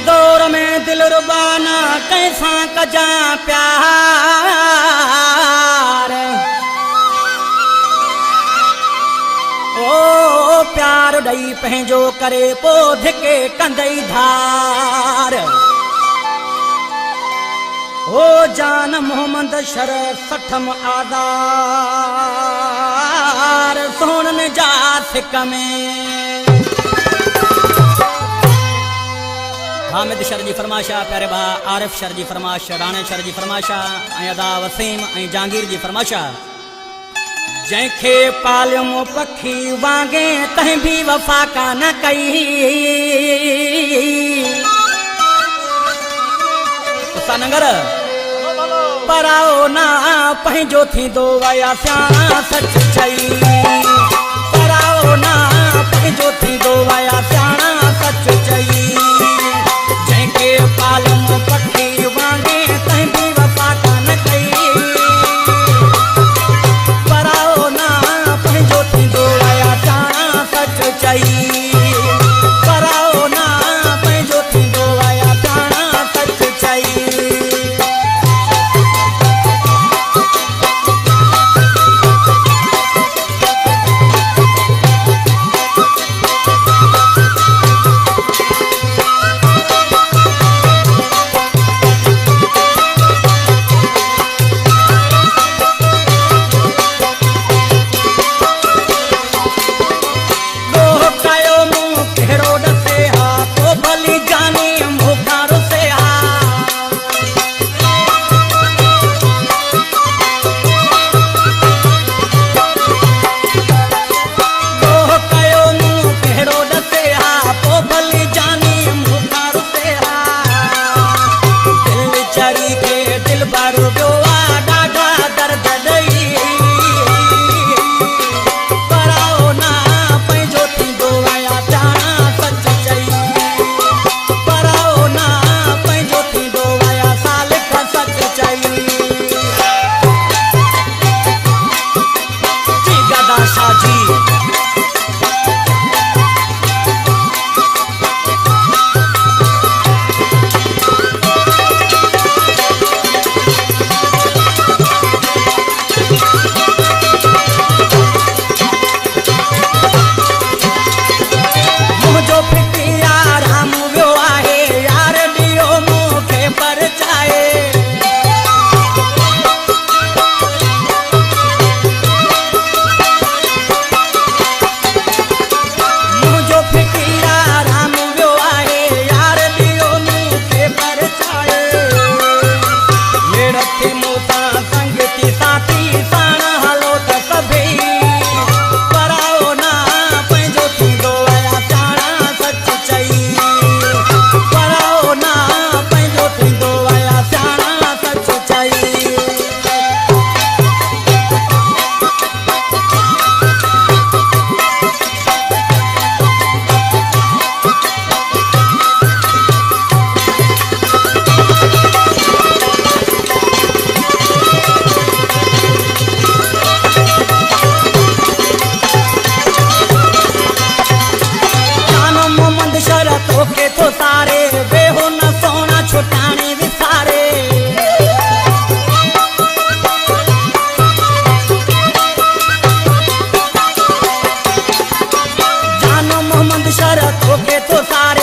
दौर में दिल रुबाना कैसा कजा प्यार। ओ प्यार ॾई पंहिंजो करे पोइ धिके कंदई धार। ओ जान मोहम्मद शर सठम आदार सोनन जा सिक में। हामिद शर जी फरमाशा, प्यारे भा आरिफ शर जी फरमाश, राणे शर जी फरमाशा ऐं अदा वसीम ऐं जहांगीर जी फरमाशा। जंहिंखे पालियम पखी वांगे तंहिं बि वफ़ा कान कई। नंगर पराओ ना पंहिंजो थींदो वया सियाणा सच चई। पराओ ना पंहिंजो थींदो वया सियाणा सच चई। जंहिंखे पालम पखी वांगे तंहिं बि वफ़ा कान कई। पराओ ना पंहिंजो थींदो वया सियाणा सच चई। पराओ ना पंहिंजो थींदो वया सियाणा सच चई। शरत के तो सारे